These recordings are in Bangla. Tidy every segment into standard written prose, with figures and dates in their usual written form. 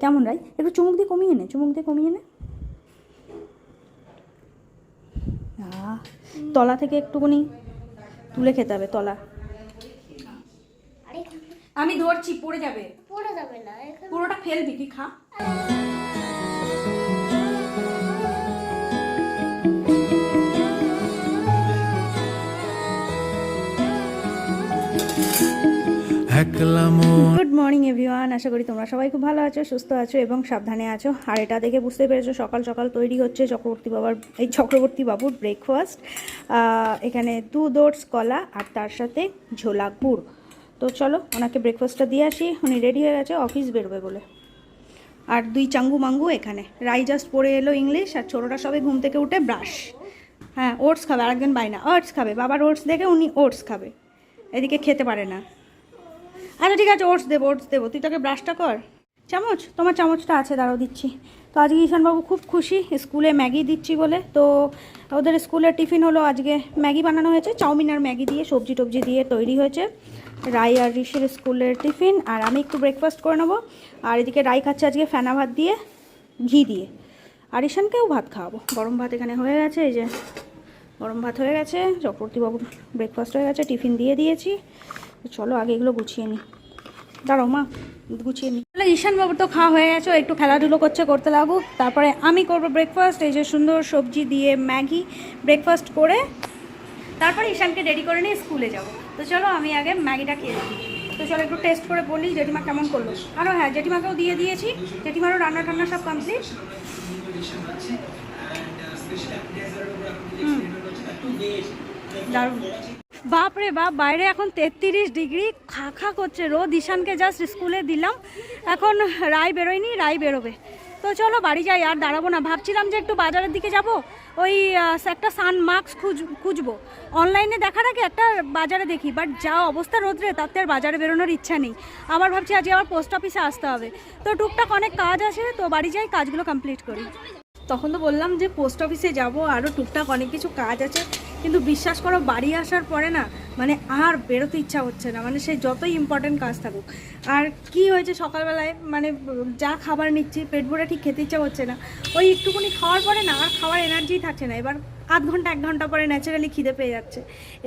কেমন রাই? একটু চুমুক দিয়ে কমিয়ে নে, চুমুক দিয়ে কমিয়ে নে। তলা থেকে একটুখানি তুলে খেতে হবে, তলা। আমি ধরছি, পড়ে যাবে। পড়ে যাবে না, পুরোটা ফেলবি, কি খা। গুড মর্নিং এভরিওয়ান, আশা করি তোমরা সবাই খুব ভালো আছো, সুস্থ আছো এবং সাবধানে আছো। আর এটা দেখে বুঝতে পেরেছো সকাল সকাল তৈরি হচ্ছে চক্রবর্তী বাবুর ব্রেকফাস্ট। এখানে 2 ওটস কলা আর তার সাথে ঝোলা গুড়। তো চলো ওনাকে ব্রেকফাস্টটা দিয়ে আসি, উনি রেডি হয়ে গেছে অফিস বেরোবে বলে। আর 2 চাঙ্গু মাঙ্গু এখানে, রাই জাস্ট পড়ে এলো ইংলিশ, আর ছোটোটা সবে ঘুম থেকে উঠে ব্রাশ। হ্যাঁ, ওটস খাবে, আরেকজন বাইনা ওটস খাবে, বাবার ওটস দেখে উনি ওটস খাবে, এদিকে খেতে পারে না। আচ্ছা ঠিক আছে, ওটস দেবো, তুই তোকে ব্রাশটা কর। চামচ, তোমার চামচটা আছে, দাঁড়াও দিচ্ছি। তো আজকে ঈশানবাবু খুব খুশি, স্কুলে ম্যাগি দিচ্ছি বলে। তো ওদের স্কুলের টিফিন হলো আজকে ম্যাগি বানানো হয়েছে, চাউমিন আর ম্যাগি দিয়ে, সবজি টবজি দিয়ে তৈরি হয়েছে রাই আর ঋষির স্কুলের টিফিন। আর আমি একটু ব্রেকফাস্ট করে নেবো। আর এদিকে রাই খাচ্ছে আজকে ফেনা ভাত দিয়ে, ঘি দিয়ে। আর ঈশানকেও ভাত খাওয়াবো, গরম ভাত এখানে হয়ে গেছে, এই যে গরম ভাত হয়ে গেছে, চক্রবর্তীবাবুর ব্রেকফাস্ট হয়ে গেছে, টিফিন দিয়ে দিয়েছি। চলো আগে এগুলো গুছিয়ে নিই, দাঁড়াও মা, গুছিয়ে নিই। তাহলে ঈশানবাবুর তো খাওয়া হয়ে গেছে, একটু খেলাধুলো করতে লাগুক, তারপরে আমি করবো ব্রেকফাস্ট। এই যে সুন্দর সবজি দিয়ে ম্যাগি, ব্রেকফাস্ট করে তারপরে ঈশানকে রেডি করে নিয়ে স্কুলে যাব। তো চলো আমি আগে ম্যাগিটা খেয়ে দিই। তো চলো একটু টেস্ট করে বলি জেঠিমা কেমন করলো। আরও হ্যাঁ, জেঠিমাকেও দিয়ে দিয়েছি, জেঠিমারও রান্না টান্না সব কমপ্লিট। দারুণ, বাপরে বাপ, বাইরে এখন 33 ডিগ্রি, খা করছে রোদ। ঈশানকে জাস্ট স্কুলে দিলাম, এখন রায় বেরোয়নি, রায় বেরোবে। তো চলো বাড়ি যাই, আর দাঁড়াবো না। ভাবছিলাম যে একটু বাজারের দিকে যাব, ওই একটা সানমাস্ক খুঁজবো। অনলাইনে দেখার আগে একটা বাজারে দেখি, বাট যা অবস্থা রোদ্রে, তাতে আর বাজারে বেরোনোর ইচ্ছা নেই। আবার ভাবছি আজকে আবার পোস্ট অফিসে আসতে হবে। তো টুকটাক অনেক কাজ আছে, তো বাড়ি যাই, কাজগুলো কমপ্লিট করি। তখন তো বললাম যে পোস্ট অফিসে যাব, আরও টুকটাক অনেক কিছু কাজ আছে, কিন্তু বিশ্বাস করো বাড়ি আসার পরে না, মানে আর বেরোতে ইচ্ছা হচ্ছে না, মানে সেই যতই ইম্পর্টেন্ট কাজ থাকুক। আর কি হয়েছে সকালবেলায়, মানে যা খাবার নিচ্ছি পেট ভরে ঠিক খেতে ইচ্ছা হচ্ছে না। ওই একটুখানি খাওয়ার পরে না আর খাওয়ার এনার্জিই থাকছে না। এবার আধ ঘন্টা 1 ঘন্টা পরে ন্যাচারালি খিদে পেয়ে যাচ্ছে,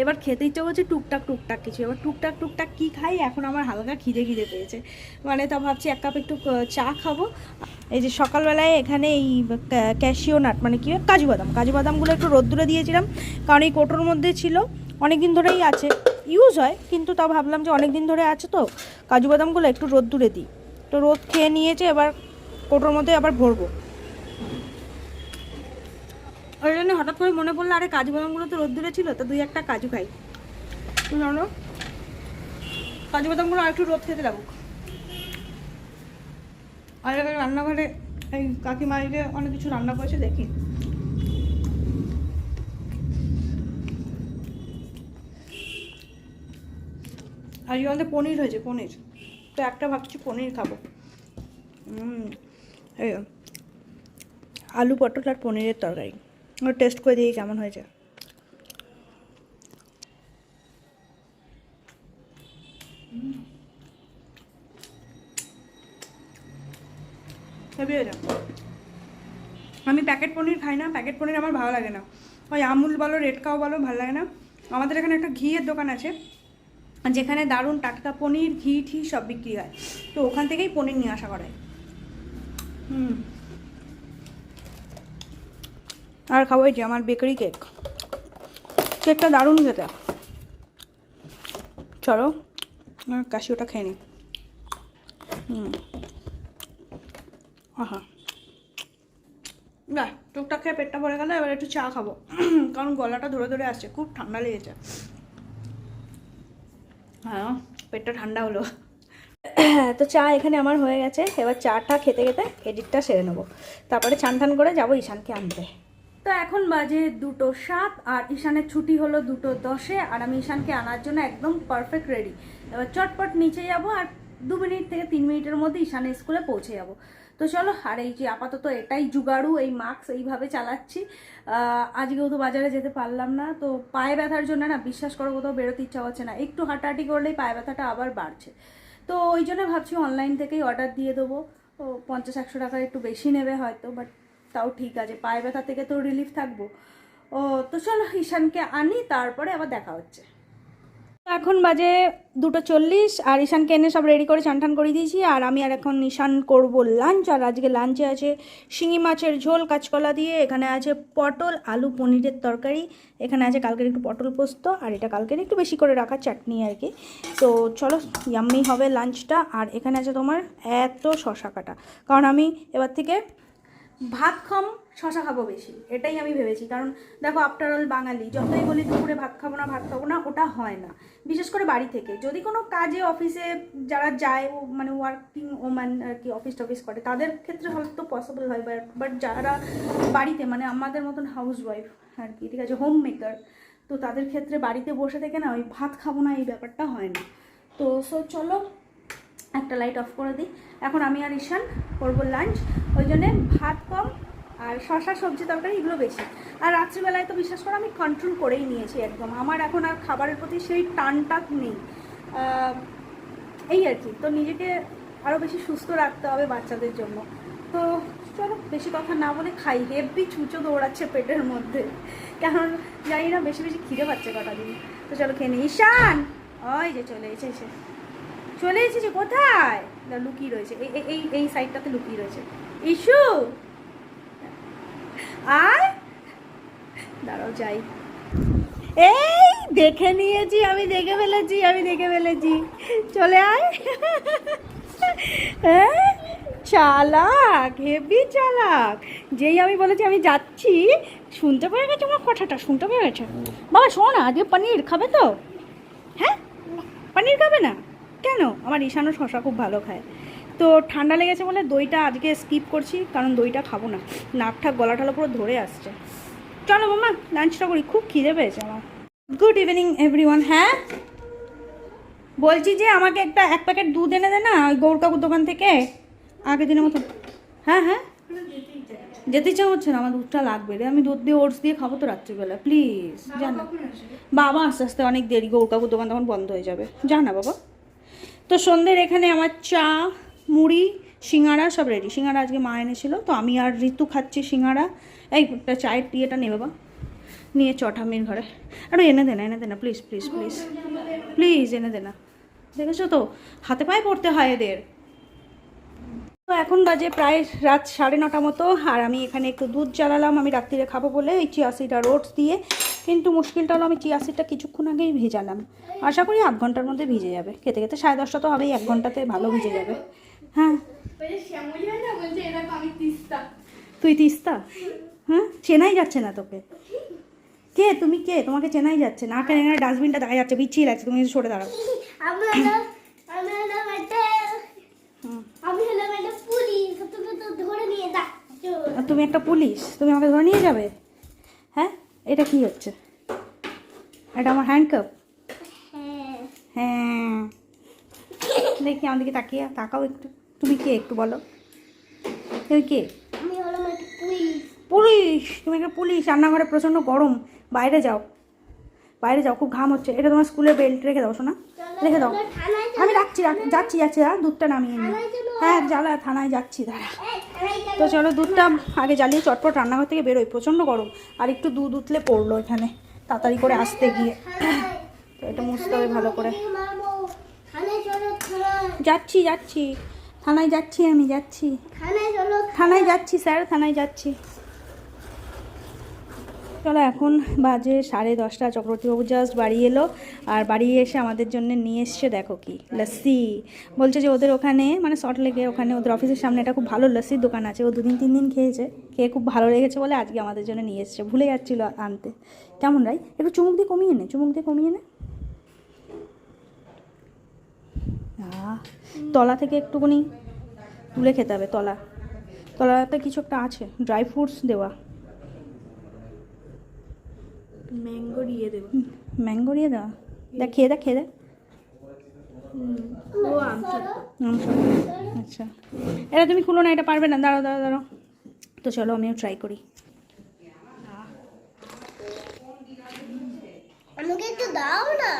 এবার খেতে ইচ্ছা করছে টুকটাক কিছু। এবার টুকটাক কী খাই, এখন আমার হালকা খিদে পেয়েছে, মানে তা ভাবছি 1 কাপ একটু চা খাবো। এই যে সকালবেলায় এখানে এই ক্যাশিও নাট, মানে কি কাজু বাদামগুলো একটু রোদ্দুরে দিয়েছিলাম, কারণ এই কোটোর মধ্যে ছিল, অনেক দিন ধরেই আছে, ইউজ হয়, কিন্তু তাও ভাবলাম যে অনেক দিন ধরে আছে তো কাজু বাদামগুলো একটু রোদ্দুরে দিই। তো রোদ খেয়ে নিয়েছে, এবার কোটোর মধ্যে আবার ভরবো। ওই জন্য হঠাৎ করে মনে পড়লো, আরে কাজু বাদামগুলো তো রোদ্দুরে ছিল, তো 2-1টা কাজু খাই। জানো, কাজু বাদামগুলো আর একটু রোদ খেতে লাগুক। আর রান্নাঘরে এই কাকিমাইরে অনেক কিছু রান্না করেছে, দেখি। আজকে আমাদের পনির হয়েছে, পনির। তো একটা ভাবছি পনির খাবো। এই আলু পটল আর পনিরের তরকারি, টেস্ট করে দিই কেমন হয়েছে। আমি প্যাকেট পনির খাই না, প্যাকেট পনির আমার ভালো লাগে না। ওই আমুল বলো, রেড কাউ বলো, ভালো লাগে না। আমাদের এখানে একটা ঘিয়ের দোকান আছে, যেখানে দারুণ টাটকা পনির, ঘি সব বিক্রি হয়, তো ওখান থেকেই পনির নিয়ে আসা করে। আর খাবো এই যে আমার বেকারি কেকটা দারুণ খেতে। চলো কাশিওটা খেয়ে নিই। আহা, না টুকটাক খেয়ে পেটটা ভরে গেল, এবার একটু চা খাবো, কারণ গলাটা ধরে আসছে, খুব ঠান্ডা লেগেছে। হ্যাঁ, পেটটা ঠান্ডা হলো। তো চা এখানে আমার হয়ে গেছে, এবার চাটা খেতে এডিটটা সেরে নেবো, তারপরে চান করে যাবো ঈশানকে আনতে। তো এখন বাজে 2:07, আর ঈশানের ছুটি হলো 2:10, আর আমি ঈশানকে আনার জন্য একদম পারফেক্ট রেডি। এবার চটপট নিচে যাবো, আর 2 মিনিট থেকে 3 মিনিটের মধ্যে ঈশানের স্কুলে পৌঁছে যাবো। তো চলো, আর এই যে আপাতত এটাই জুগাড়ু, এই মাস্ক এইভাবে চালাচ্ছি। আজকেও তো বাজারে যেতে পারলাম না, তো পায়ে ব্যথার জন্য না, বিশ্বাস করো কোথাও বেরোতে ইচ্ছা হচ্ছে না, একটু হাঁটাহাঁটি করলেই পায়ে ব্যথাটা আবার বাড়ছে। তো ওই জন্য ভাবছি অনলাইন থেকেই অর্ডার দিয়ে দেবো, ও 50-100 টাকা একটু বেশি নেবে হয়তো, বাট তাও ঠিক আছে, পায়ে ব্যথা থেকে তো রিলিফ থাকবো। ও তো চলো ঈশানকে আনি, তারপরে আবার দেখা হচ্ছে। এখন বাজে 2:40, আর ঈশানকে এনে সব রেডি করে চান টান করে দিয়েছি। আর আমি আর এখন ঈশান করবো লাঞ্চ। আর আজকে লাঞ্চে আছে শিঙি মাছের ঝোল কাঁচকলা দিয়ে, এখানে আছে পটল আলু পনিরের তরকারি, এখানে আছে কালকের একটু পটল পোস্ত, আর এটা কালকের একটু বেশি করে রাখা চাটনি আর কি। তো চলো ইয়াম্মি হবে লাঞ্চটা। আর এখানে আছে তোমার এত শশা কাটা, কারণ আমি এবার থেকে ভাত কম শশা খাবো বেশি, এটাই আমি ভেবেছি। কারণ দেখো আফটার অল বাঙালি, যতই বলি দুপুরে ভাত খাবো না ভাত খাবো না, ওটা হয় না। বিশেষ করে বাড়ি থেকে যদি কোনো কাজে অফিসে যারা যায়, ও মানে ওয়ার্কিং ওম্যান আর কি, অফিস টফিস করে, তাদের ক্ষেত্রে হয়তো পসিবল হয়, বাট যারা বাড়িতে মানে আমাদের মতন হাউস ওয়াইফ আর কি, ঠিক আছে, হোম মেকার, তো তাদের ক্ষেত্রে বাড়িতে বসে থেকে না ওই ভাত খাবো না এই ব্যাপারটা হয় না। তো সো চলো একটা লাইট অফ করে দিই। এখন আমি আর ঈশান করবো লাঞ্চ, ওই জন্যে ভাত কম আর শশা সবজি তরকারি এগুলো বেশি। আর রাত্রিবেলায় তো বিশ্বাস করে আমি কন্ট্রোল করেই নিয়েছি একদম, আমার এখন আর খাবারের প্রতি সেই টানটা নেই, এই আর কি। তো নিজেকে আরও বেশি সুস্থ রাখতে হবে বাচ্চাদের জন্য। তো চলো বেশি কথা না বলে খাই, হেভি ছুঁচো দৌড়াচ্ছে পেটের মধ্যে, কারণ জানি না বেশি বেশি খিদে পাচ্ছে কটা দিন। তো চলো খেয়ে নিই। ঈশান ওই যে চলে এসেছে, চলে এসেছে, কোথায় লুকিয়ে রয়েছে, এই এই এই সাইডটাতে লুকিয়ে রয়েছে। ইস্যু আয়, দাঁড়াও যাই। এই দেখে নিয়েছি, আমি দেখে ফেলেছি, চলে আয়। হ্যাঁ চালাক, হেভি চালাক। যেই আমি বলেছি আমি যাচ্ছি, শুনতে পেয়ে গেছে আমার কথাটা, শুনতে পেয়ে গেছে। বাবা শোন, আজকে পনির খাবে তো? হ্যাঁ পনির খাবে না কেন? আমার ঈশানও শশা খুব ভালো খায়। তো ঠান্ডা লেগেছে বলে দইটা আজকে স্কিপ করছি, কারণ দইটা খাবো না, নাক ঠাক গলা ঠালা পুরো ধরে আসছে। চলো মামা লাঞ্চটা করি, খুব খিদে পেয়েছে আমার। Good evening everyone. হ্যাঁ বলছি যে আমাকে এক প্যাকেট দুধ এনে দে না ওই গৌর কাকুর দোকান থেকে, আগের দিনের মতো। হ্যাঁ হ্যাঁ যেতে ইচ্ছা হচ্ছে না, আমার দুধটা লাগবে রে, আমি দুধ দিয়ে ওটস দিয়ে খাবো তো রাত্রিবেলা, প্লিজ জানা। বাবা আস্তে আস্তে অনেক দেরি, গৌর কাকুর দোকান তখন বন্ধ হয়ে যাবে, জানা বাবা। তো সন্ধ্যের এখানে আমার চা মুড়ি সিঙ্গাড়া সব রেডি। সিঙ্গাড়া আজকে মা এনেছিল, তো আমি আর ঋতু খাচ্ছি সিঙ্গাড়া। এই চায়ের টিয়েটা নে বাবা, নিয়ে চটামির ঘরে আরে এনে দে না প্লিজ প্লিজ প্লিজ প্লিজ এনে দে না। দেখেছো তো হাতে পায়ে পড়তে হয় এদের। তো এখন বাজে প্রায় রাত 9:30 মতো, আর আমি এখানে একটু দুধ জ্বালালাম, আমি রাত্রিরে খাবো বলে এই চিয়া সিড আর ওটস দিয়ে। কিন্তু মুশকিলটা হলো আমি চিয়া সিডটা কিছুক্ষণ আগেই ভেজালাম, আশা করি 8 ঘন্টার মধ্যে ভিজে যাবে, খেতে খেতে 10:30 তো হবেই, 1 ঘন্টাতে ভালো ভিজে যাবে। হ্যাঁ তুই তিস্তা? হ্যাঁ চেনাই যাচ্ছে না তোকে। কে তুমি, কে তোমাকে চেনাই যাচ্ছে না, কেন এখানে ডাস্টবিনটা দেখা যাচ্ছে, বিচ্ছিরি লাগছে, তুমি সরে দাঁড়াও। তুমি একটা পুলিশ, তুমি আমাকে ধরে নিয়ে যাবে? হ্যাঁ এটা কি হচ্ছে? এটা আমার হ্যান্ডকাপ? হ্যাঁ দেখি আমার দিকে তাকাও একটু, তুমি কে একটু বলো, তুমি কে? পুলিশ? তুমি একটা পুলিশ? রান্নাঘরে প্রচণ্ড গরম, বাইরে যাও খুব ঘাম হচ্ছে। এটা তোমার স্কুলের বেল্ট, রেখে দাও শোনা, রেখে দাও। আমি যাচ্ছি দুধটা নামিয়ে নিই। হ্যাঁ জ্বালা, থানায় যাচ্ছি দাঁড়া। তো চলো দুধটা আগে জ্বালিয়ে চটপট রান্নাঘর থেকে বেরোই, প্রচণ্ড গরম। আর একটু দুধ উতলে পড়লো এখানে তাড়াতাড়ি করে আসতে গিয়ে, তো এটা মুছতে হবে ভালো করে। যাচ্ছি থানায় যাচ্ছি, আমি যাচ্ছি থানায় যাচ্ছি স্যার, থানায় যাচ্ছি। চলো এখন বাজে 10:30, চক্রবর্তীবাবু জাস্ট বাড়ি এলো, আর বাড়ি এসে আমাদের জন্য নিয়ে এসছে দেখো কি লস্যি। বলছে যে ওদের ওখানে মানে সল্টলেকে ওখানে ওদের অফিসের সামনে একটা খুব ভালো লস্যির দোকান আছে, ও 2-3 দিন খেয়েছে, খেয়ে খুব ভালো লেগেছে বলে আজকে আমাদের জন্য নিয়ে এসছে, ভুলে যাচ্ছিলো আনতে। কেমন রাই? একটু চুমুক দিয়ে কমিয়ে নে। তলা থেকে একটুখানি তুলে খেতে হবে, তলাতে কিছু একটা আছে, ড্রাই ফ্রুটস দেওয়া। ম্যাঙ্গো দিয়ে দেওয়া, দেখ খেয়ে দে। আচ্ছা এটা তুমি খুলো না, এটা পারবে না, দাঁড়াও। তো চলো আমিও ট্রাই করি। আমাকে একটু দাও না।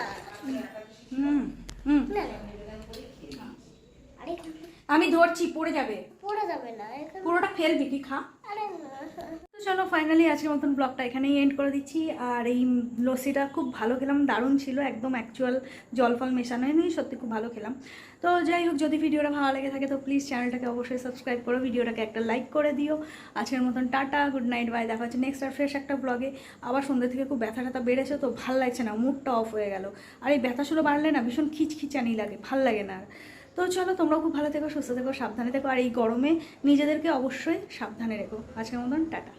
আমি ধরছি, পড়ে যাবে। পড়ে যাবে না, পুরোটা ফেলবি কি, খা। আরে না। তো চলো ফাইনালি আজকের মতন ব্লগটা এখানেই এন্ড করে দিচ্ছি। আর এই লস্যিটা খুব ভালো খেলাম, দারুণ ছিল, একদম অ্যাকচুয়াল জল ফল মেশানো নেই, সত্যি খুব ভালো খেলাম। তো যাই হোক, যদি ভিডিওটা ভালো লেগে থাকে তো প্লিজ চ্যানেলটাকে অবশ্যই সাবস্ক্রাইব করো, ভিডিওটাকে একটা লাইক করে দিও। আজকের মতন টাটা, গুড নাইট, বাই। দেখা হচ্ছে নেক্সট আর ফ্রেশ একটা ব্লগে। আবার সন্ধ্যে থেকে খুব ব্যথা ট্যাথা বেড়েছে, তো ভাল লাগছে না, মুডটা অফ হয়ে গেল। আর এই ব্যথাগুলো বাড়লে না ভীষণ খিচখিচানি লাগে, ভাল লাগে না। তো চলো, তোমরাও খুব ভালো থেকো, সুস্থ থেকো, সাবধানে থেকো। আর এই গরমে নিজেদেরকে অবশ্যই সাবধানে রেখো। আজকের মতন টাটা।